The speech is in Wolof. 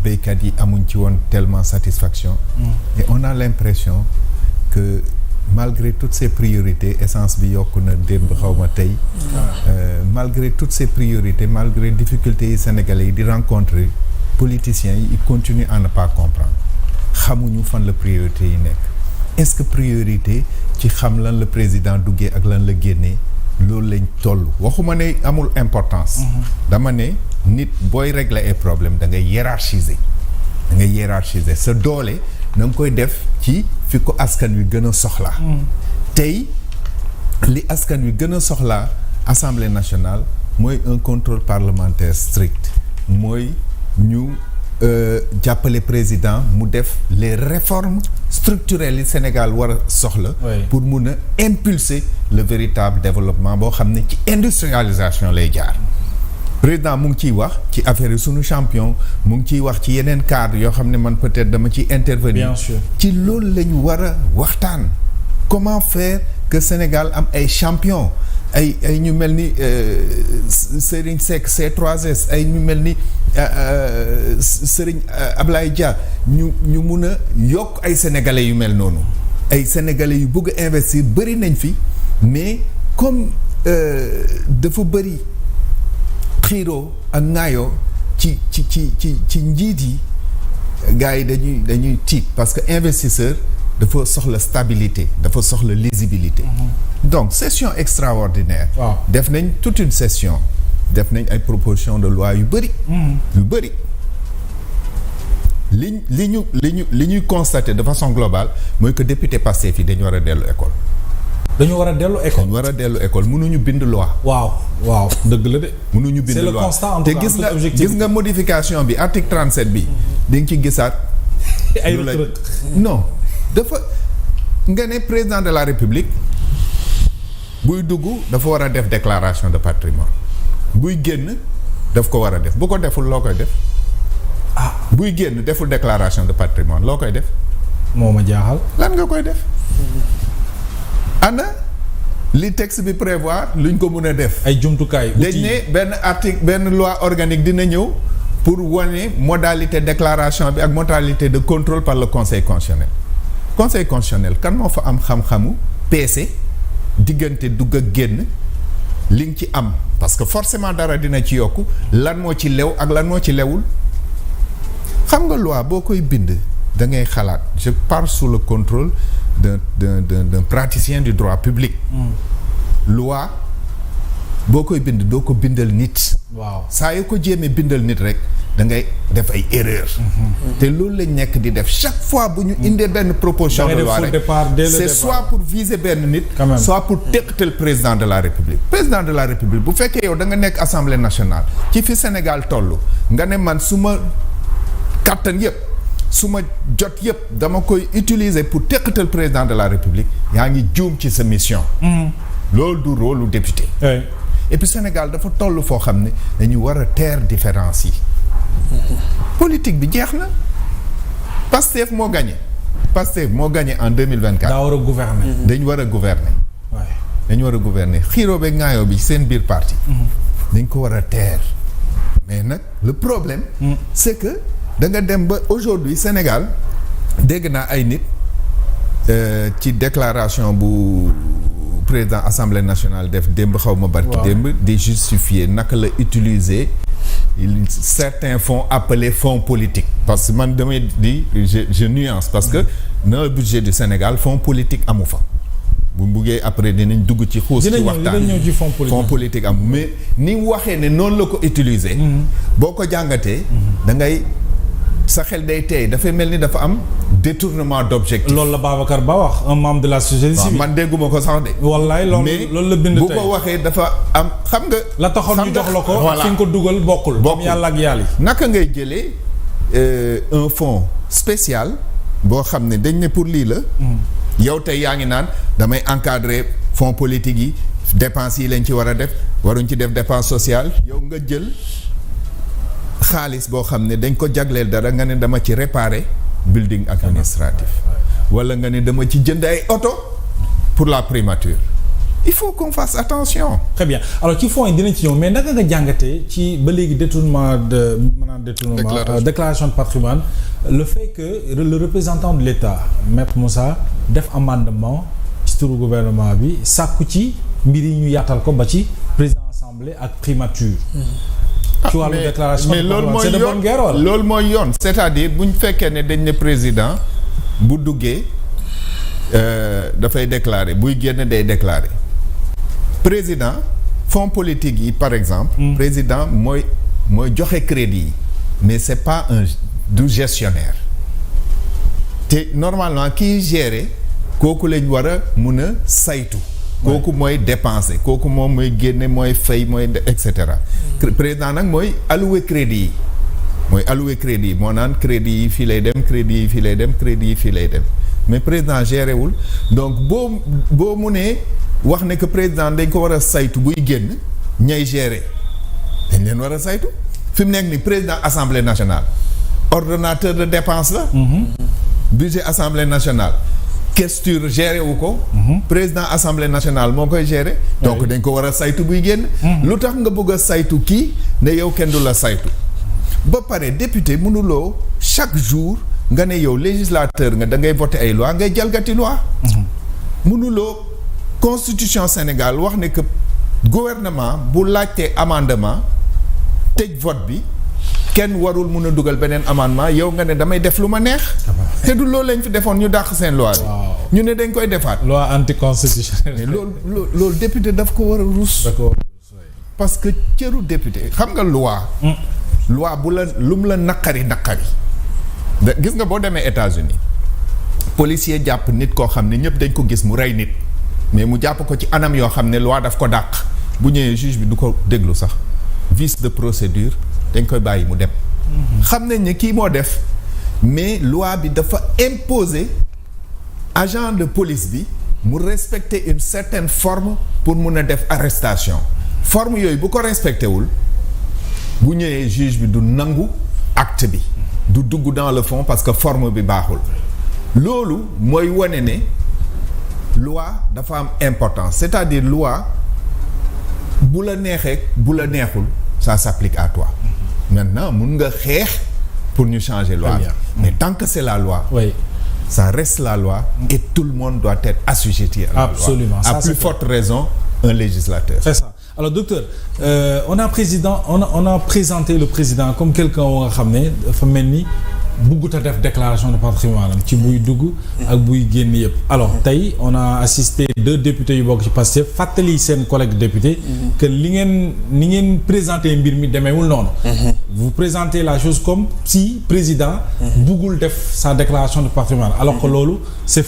béykat yi amuñ ci woon tellement satisfaction. Et on a l'impression que malgré toutes ces priorités essence bi yokku na démb xawma tey. Malgré toutes ces priorités malgré difficultés yi sénégalais yi di rencontrer politiciens yi ils continuent à ne pas comprendre xamuñu fan la priorité yi nekk. Est-ce que priorité ci xam lan la président duggee ak lan la génnee loolu lañ toll waxuma ne amul importance. dama ne nit booy régler ay problème da ngay hiérarchiser sa doole na nga koy def ci fi ko askan wi gën a soxlaa. tey li askan wi gën a soxlaa Assemblée nationale mooy un contrôle parlementaire strict mooy ñu jàppale président mu def les réformes structurelles yi Sénégal war a soxla. pour mun a impulser le véritable développement boo xam ne ci industrialisation lay jaar. président mu ngi ciy wax ci affaire yi sunu champion mu ngi ciy wax ci yeneen cadre yoo xam ne man peut-être dama ciy intervenir. Bien sûr. ci loolu la ñu war a waxtaan. comment faire que Sénégal am ay champion ay ñu mel ni Serigne Seck C3S ay ñu mel ni Serigne Ablaye Dia ñu mun a yokk ay sénégalais yu mel noonu ay sénégalais yu bëgg a investir bëri nañ fi mais comme dafa bëri xiiroo ak ŋaayoo ci njiit yi gars yi dañuy tiit parce que investisseur dafa soxla stabilité dafa soxla lisibilité. Donc session extraordinaire. def nañ toute une session def nañ ay propositions de loi yu bëri. li ñuy constater de façon globale mooy que député Pastef yi dañu war a dellu école. dañu war a dellu école. mënuñu bind loi. waaw dëgg la de. mënuñu bind loi c'est le constat en tout cas. te gis nga modification bi article 37 bi. di nga ci gisaat. ay rëq-rëq. non dafa nga ne président de la république buy dugg dafa war a def déclaration de patrimoine buy génn daf ko war a def bu ko deful loo koy def. buy génn deful déclaration de patrimoine loo koy def. moo ma jaaxal. lan nga koy def. ana li texte bi prévoir luñ ko mën a def. ay jumtukaay dañ ne benn article benn loi organique dina ñëw pour wane modalité déclaration bi ak modalité de contrôle par le conseil constitutionnel. conseil constitutionnel kan moo fa am xam-xamu peese diggante dugg ak génn li nga ci am parce que forcément dara dina ci yokku lan moo ci lew ak lan moo ci lewul xam nga loi boo koy bind da ngay xalaat je parle sous le contrôle d'un praticien du droit public. loi boo koy bind doo ko bindal nit. saa yoo ko jéemee bindal nit rek da ngay def ay erreurs. te loolu lañ nekk di def chaque fois bu ñu indee benn proposition de loi rek c'est soit pour viser benn nit. soit pour teqatal président de la république. président de la république bu fekkee yow da nga nekk assemblée nationale ci fi Sénégal toll nga ne man su ma kàttan yëpp. su ma jot yëpp dama koy utiliser pour teqatal président de la république yaa ngi juum ci sa mission. loolu du rôle lu député. et puis Sénégal dafa toll foo xam ne dañu war a taire différence yi. politique bi jeex na. Pastef moo gagné en 2024. daa war a gouverner. dañu war a gouverner. dañu war a gouverner xiiroo beeg ŋaayoo bi seen biir parti. dañ ko war a taire. mais nag le problème. c'est que. da nga dem ba aujourd'hui Sénégal dégg naa ay nit ci déclaration bu président assemblée nationale def démb xaw ma barki démb di justifier naka la utiliser certains fonds appelés fonds politiques parce que man damay di je nuance parce que dans le budget du Sénégal fonds politique amu fa bu buggee après dinañ dugg ci xuus ci waxtaan fonds politique amu mais ni waxee ne noonu la ko utiliser boo ko jàngatee da ngay sa xel day tey dafay mel ni dafa am détournement d'objectif. loolu la Babacar Ba wax un membre de la société civile. man dégguma ko sax de. wallaay loolu la bind tey bu ko waxee dafa am xam nga. la taxoon ñu jox la ko. voilà fi nga ko dugal bokkul. yàlla ak yàlla. naka ngay jëlee un fonds spécial boo xam ne dañ ne pour lii la. yow tey yaa ngi naan damay encadrer fonds politique yi dépenses yi lañ ci war a def waruñ ci def dépense sociale yow nga jël. xaalis boo xam ne dañ ko jagleel dara nga ne dama ci réparer building administratif wala nga ne dama ci jënd ay oto pour la primature il faut qu'on fasse attention. Très bien alors ci fond yi dinañ ci ñëw mais naka nga jàngatee ci ba léegi détournement déclaration de patrimoine le fait que le représentant de l'État Maître Moussa def amendement ci turu gouvernement bi sàkku ci mbir yi ñu yaatal ko ba ci président assemblée ak primature. ci wàllu déclaration mais loolu mooy c'est de bonne guerre wala loolu mooy yoon c'est-à-dire bu ñu fekkee ne dañ ne président bu duggee dafay déclarer buy génn day déclarer président fonds politique yi par exemple. président mooy joxe crédit yi mais c'est pas du gestionnaire te normalement kiy gérer kooku lañ war a mun a saytu. kooku mooy dépenser kooku moom mooy génne mooy fay mooy et cetera. président nag mooy allouer crédit yi moo naan crédit yi fii lay dem crédit yi fii lay dem crédit yi fii lay dem mais président géré wul donc boo munee wax ne que président dañ ko war a saytu buy génn ñay gérer dañ leen war a saytu fi mu nekk ni président assemblée nationale ordonnateur de dépense la. budget assemblée nationale. questure géré wu ko. président assemblée nationale moo koy gérer. donc dañ ko war a saytu buy génn. lu tax nga bëgg a saytu kii ne yow kenn du la saytu. ba pare député mënuloo chaque jour nga ne yow législateur nga da ngay voter ay loi ngay jalgati loi. mënuloo constitution Sénégal wax ne que gouvernement bu laajtee amendement tëj vote bi kenn warul mun a dugal beneen amendement yow nga ne damay def lu ma neex. te du loolu lañ fi defoon ñu dàq seen loi bi. ñu ne dañ koy defaat. loi anticonstitutionnelle. mais loolu député daf ko war a ruus. parce que cëru député xam nga loi. loi bu la lu mu la naqari. gis nga boo demee États-Unis policier jàpp nit koo xam ne ñëpp dañ ko gis mu rey nit mais mu jàpp ko ci anam yoo xam ne loi daf ko dàq bu ñëwee juge bi du ko déglu sax vice de procédure dañ koy bàyyi mu dem. xam nañ ne kii moo def mais loi bi dafa imposer agent de police bi mu respecter une certaine forme pour mun a def arrestation forme yooyu bu ko respecté wul bu ñëwee juge bi du nangu acte bi du dugg dans le fond parce que forme bi baaxul loolu mooy wane ne loi dafa am importance c'est-à-dire loi bu la neexee bu la neexul ça s'applique à toi maintenant mun nga xeex pour ñu changer loi bi mais tant que c'est la loi ça reste la loi et tout le monde doit être assujetti à la loi à plus forte raison un législateur. C'est ça. Alors docteur on a présenté le président comme quelqu'un nga xam ne dafa mel ni buggut a def déclaration de patrimoine am ci buy dugg ak buy génn yëpp. alors tey on a assisté 2 députés yu bokk ci Pastef fàttali seen collègue député que ni ngeen présenté mbir mi demeewul noonu. vous présentez la chose comme si président buggul def sa déclaration de patrimoine alors que loolu c'est